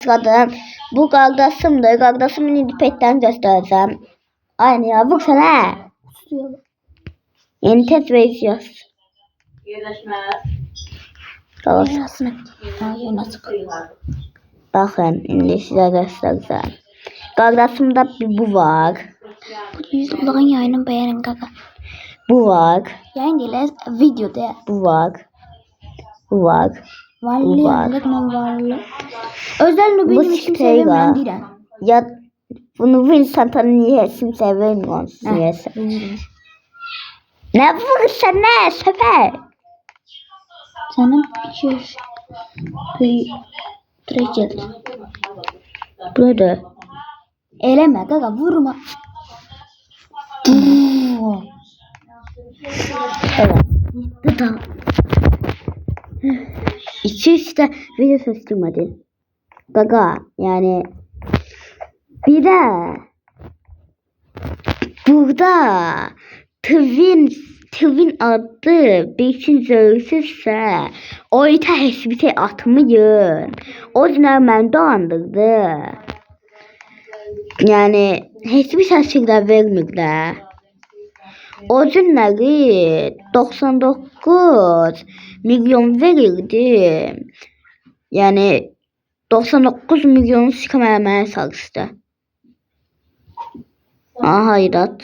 sırada bu kardeşimdir. Kardeşimin indi petlerini göstereceğim. Aynı ya vursana. Yeni test veriyoruz. Bakın şimdi size göstereceğim. Kardeşimde bir bu var. Yüzümden yayını beğenin kaka. Bu var. Yayın değil, videoda. Bu var. Bu var. Varlı yandık mı varlı. Özel Bu benim için şey sevmem var. değil. Ya bunu Vincent niye kimse vermiyor niyeyse. Ne vurursan ne sefer. Canım içiyor. Direkt Burada. eleme kaka vurma. Evet. Bu da. İki işte video seçtim hadi. Gaga yani bir de burada Twin adı bir zörsüzse oyta hiçbir şey atmayın. O yüzden ben de andırdı. Yani hiçbir şekilde vermirler. O günleri 99 milyon verirdi. Yani 99 milyon çıkamamaya çalıştı. Aha hayrat.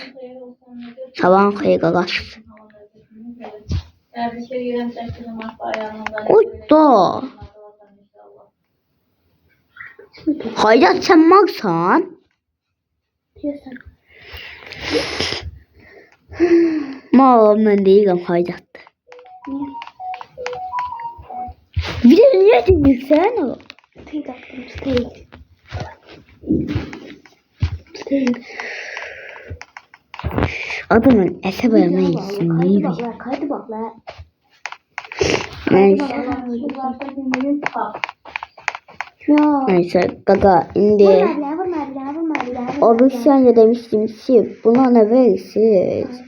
Sabah kıyıgalar. Oy da. Hayrat sen varsan. Ben değilim hayrat. Bir de niye dinliyorsun o? Adamın ese vermeyisin. Kaydı bak la. Neyse gaga indi. O bir şey demiştim ki buna ne verirsiniz?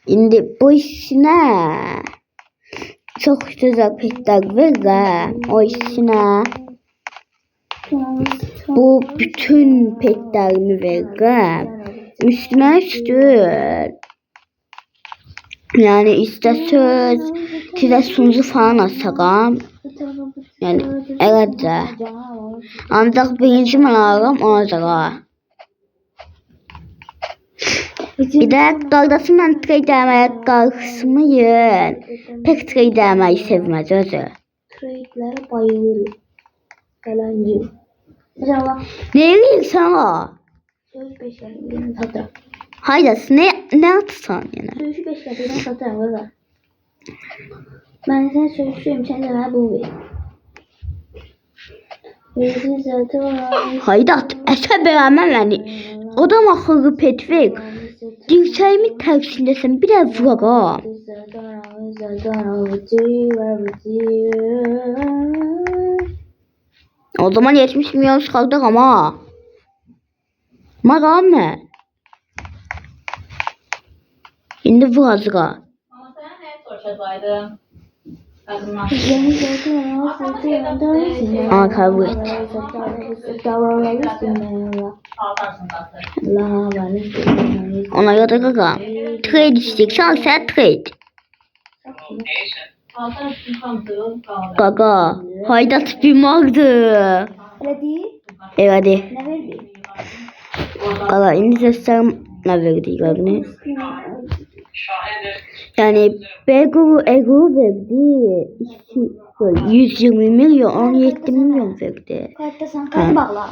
Indi bu işine çok güzel petler verir. O işine bu bütün petlerimi verir. Üstüne üstün. Yani işte söz size sunucu falan açacağım. Yani evet de. Ancak birinci manağım olacak. Bir de kardeşimle trade demeye kalkışmayın. Pek trade demeyi sevmez özü. Trade'lere bayılırım. Galancı. Ne bileyim sana? Söz beşlerden satarım. Hayır ne atsan yani? Sözü beşlerden satarım gaga. Ben sana sözlüyüm sen de bana bu ver. Versin zaten. Haydat esə beğenmem yani. Adam akıllı pet ver. Dirseğimi tersindesin bir de vurağım. O zaman 70 milyon kaldık ama. Mağam ne? Şimdi bu hazıra. Ama sen ne soruşacaktın? Aa kabul et. Ona göre gaga. Trade isteyeceksen sen trade. Gaga. Haydat bir vardı. Öyle değil. Hadi. Ne verdi? Gaga indi gösterim ne verdi gördünüz. Yani Ego verdi. 120 milyon 17 milyon verdi. Kayıtta sen kaydı bağla.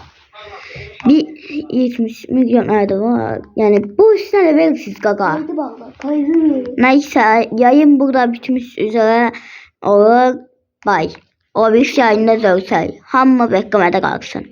Bir 70 milyon adı var. Yani bu işlere verirsiniz gaga. Kaydı bağla. Kaydı. Neyse yayın burada bitmiş üzere olur. Bye. O bir yayında görsel. Hamma beklemede kalsın.